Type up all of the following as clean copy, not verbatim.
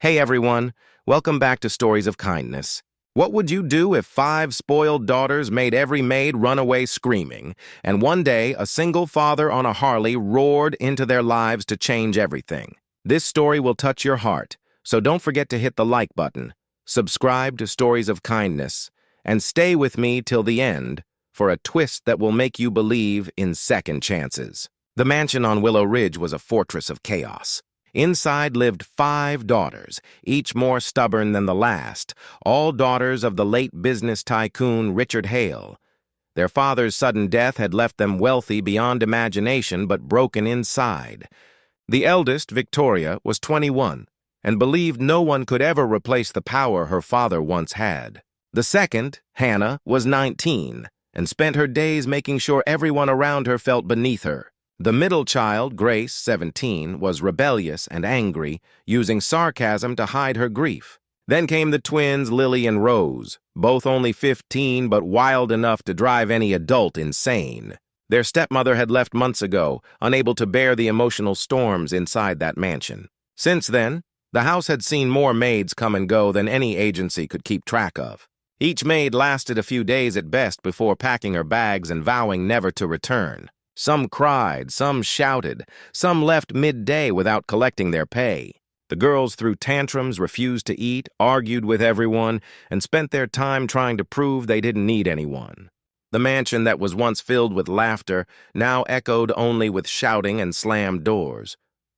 Hey everyone, welcome back to Stories of Kindness. What would you do if 5 spoiled daughters made every maid run away screaming, and one day a single father on a Harley roared into their lives to change everything? This story will touch your heart, so don't forget to hit the like button, subscribe to Stories of Kindness, and stay with me till the end for a twist that will make you believe in second chances. The mansion on Willow Ridge was a fortress of chaos. Inside lived 5 daughters, each more stubborn than the last, all daughters of the late business tycoon Richard Hale. Their father's sudden death had left them wealthy beyond imagination but broken inside. The eldest, Victoria, was 21 and believed no one could ever replace the power her father once had. The second, Hannah, was 19 and spent her days making sure everyone around her felt beneath her. The middle child, Grace, 17, was rebellious and angry, using sarcasm to hide her grief. Then came the twins, Lily and Rose, both only 15 but wild enough to drive any adult insane. Their stepmother had left months ago, unable to bear the emotional storms inside that mansion. Since then, the house had seen more maids come and go than any agency could keep track of. Each maid lasted a few days at best before packing her bags and vowing never to return. Some cried, some shouted, some left midday without collecting their pay. The girls threw tantrums, refused to eat, argued with everyone, and spent their time trying to prove they didn't need anyone. The mansion that was once filled with laughter now echoed only with shouting and slammed doors.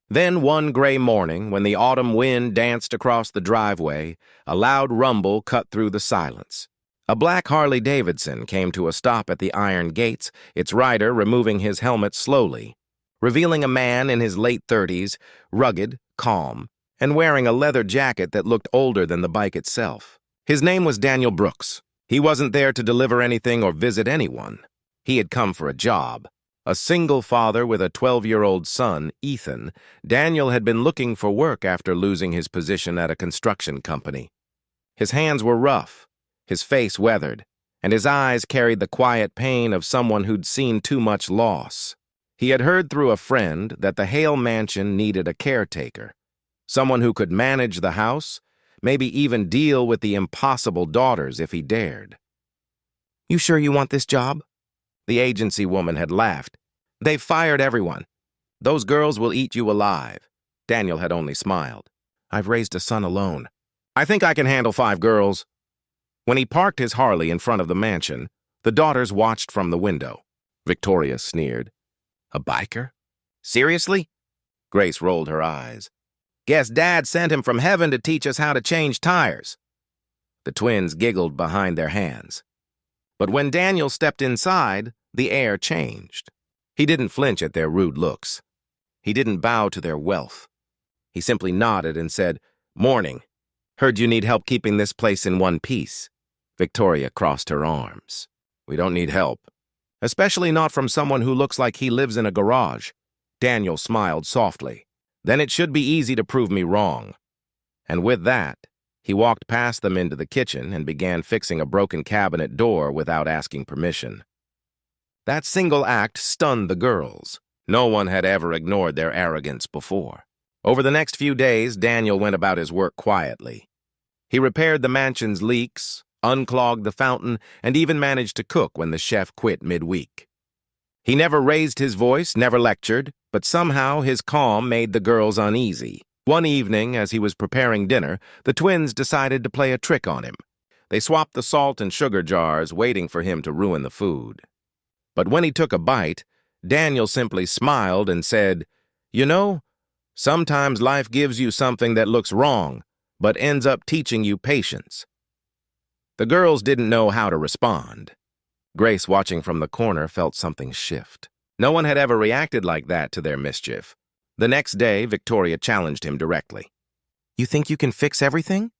Then one gray morning, when the autumn wind danced across the driveway, a loud rumble cut through the silence. A black Harley-Davidson came to a stop at the iron gates, its rider removing his helmet slowly, revealing a man in his late 30s, rugged, calm, and wearing a leather jacket that looked older than the bike itself. His name was Daniel Brooks. He wasn't there to deliver anything or visit anyone. He had come for a job. A single father with a 12-year-old son, Ethan, Daniel had been looking for work after losing his position at a construction company. His hands were rough, his face weathered, and his eyes carried the quiet pain of someone who'd seen too much loss. He had heard through a friend that the Hale mansion needed a caretaker, someone who could manage the house, maybe even deal with the impossible daughters if he dared. "You sure you want this job?" The agency woman had laughed. "They've fired everyone. Those girls will eat you alive." Daniel had only smiled. "I've raised a son alone. I think I can handle 5 girls." When he parked his Harley in front of the mansion, the daughters watched from the window. Victoria sneered. "A biker? Seriously?" Grace rolled her eyes. "Guess Dad sent him from heaven to teach us how to change tires." The twins giggled behind their hands. But when Daniel stepped inside, the air changed. He didn't flinch at their rude looks. He didn't bow to their wealth. He simply nodded and said, "Morning. Heard you need help keeping this place in one piece." Victoria crossed her arms. "We don't need help. Especially not from someone who looks like he lives in a garage." Daniel smiled softly. "Then it should be easy to prove me wrong." And with that, he walked past them into the kitchen and began fixing a broken cabinet door without asking permission. That single act stunned the girls. No one had ever ignored their arrogance before. Over the next few days, Daniel went about his work quietly. He repaired the mansion's leaks, unclogged the fountain, and even managed to cook when the chef quit midweek. He never raised his voice, never lectured, but somehow his calm made the girls uneasy. One evening, as he was preparing dinner, the twins decided to play a trick on him. They swapped the salt and sugar jars, waiting for him to ruin the food. But when he took a bite, Daniel simply smiled and said, "You know, sometimes life gives you something that looks wrong, but ends up teaching you patience." The girls didn't know how to respond. Grace, watching from the corner, felt something shift. No one had ever reacted like that to their mischief. The next day, Victoria challenged him directly. "You think you can fix everything?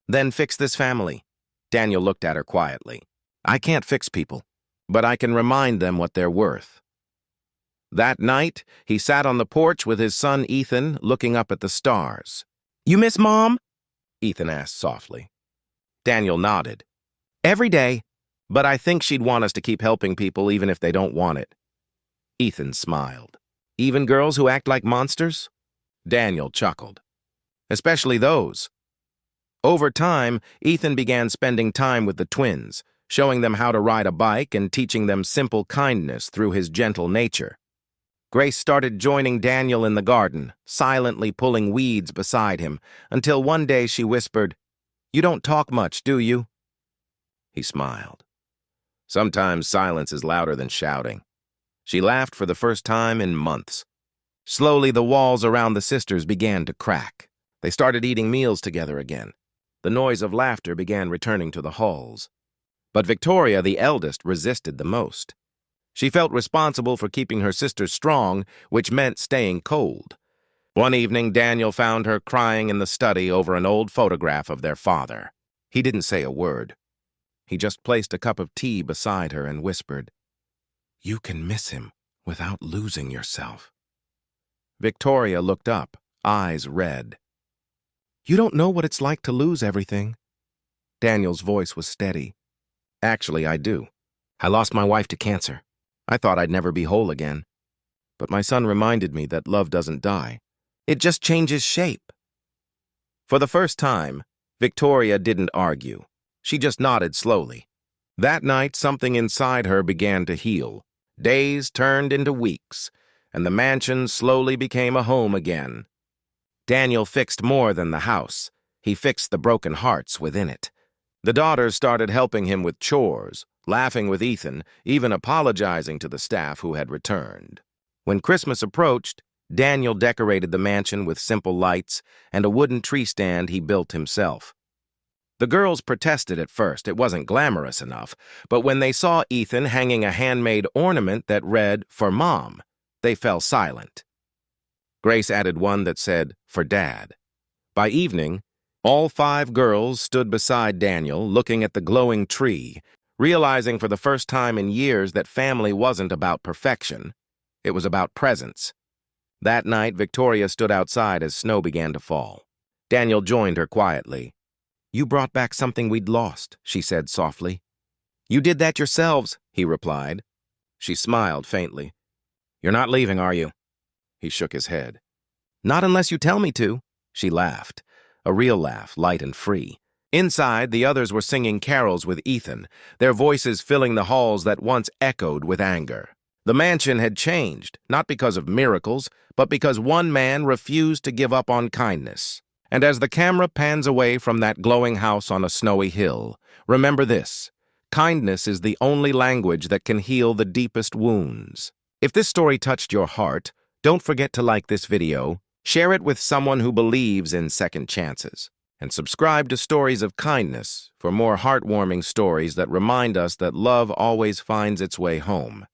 Then fix this family." Daniel looked at her quietly. "I can't fix people, but I can remind them what they're worth." That night, he sat on the porch with his son Ethan, looking up at the stars. "You miss Mom?" Ethan asked softly. Daniel nodded. "Every day, but I think she'd want us to keep helping people even if they don't want it." Ethan smiled. "Even girls who act like monsters?" Daniel chuckled. "Especially those. Over time, Ethan began spending time with the twins, showing them how to ride a bike and teaching them simple kindness through his gentle nature. Grace started joining Daniel in the garden, silently pulling weeds beside him, until one day she whispered, "You don't talk much, do you?" He smiled. Sometimes silence is louder than shouting. She laughed for the first time in months. Slowly, the walls around the sisters began to crack. They started eating meals together again. The noise of laughter began returning to the halls. But Victoria, the eldest, resisted the most. She felt responsible for keeping her sisters strong, which meant staying cold. One evening, Daniel found her crying in the study over an old photograph of their father. He didn't say a word. He just placed a cup of tea beside her and whispered, "You can miss him without losing yourself." Victoria looked up, eyes red. "You don't know what it's like to lose everything." Daniel's voice was steady. "Actually, I do. I lost my wife to cancer. I thought I'd never be whole again. But my son reminded me that love doesn't die. It just changes shape." For the first time, Victoria didn't argue. She just nodded slowly. That night, something inside her began to heal. Days turned into weeks, and the mansion slowly became a home again. Daniel fixed more than the house. He fixed the broken hearts within it. The daughters started helping him with chores, laughing with Ethan, even apologizing to the staff who had returned. When Christmas approached, Daniel decorated the mansion with simple lights and a wooden tree stand he built himself. The girls protested at first. It wasn't glamorous enough, but when they saw Ethan hanging a handmade ornament that read, "For Mom," they fell silent. Grace added one that said, "For Dad." By evening, all 5 girls stood beside Daniel, looking at the glowing tree, realizing for the first time in years that family wasn't about perfection. It was about presence. That night, Victoria stood outside as snow began to fall. Daniel joined her quietly. "You brought back something we'd lost," she said softly. "You did that yourselves," he replied. She smiled faintly. "You're not leaving, are you?" He shook his head. "Not unless you tell me to." She laughed, a real laugh, light and free. Inside, the others were singing carols with Ethan, their voices filling the halls that once echoed with anger. The mansion had changed, not because of miracles, but because one man refused to give up on kindness. And as the camera pans away from that glowing house on a snowy hill, remember this: kindness is the only language that can heal the deepest wounds. If this story touched your heart, don't forget to like this video, share it with someone who believes in second chances, and subscribe to Stories of Kindness for more heartwarming stories that remind us that love always finds its way home.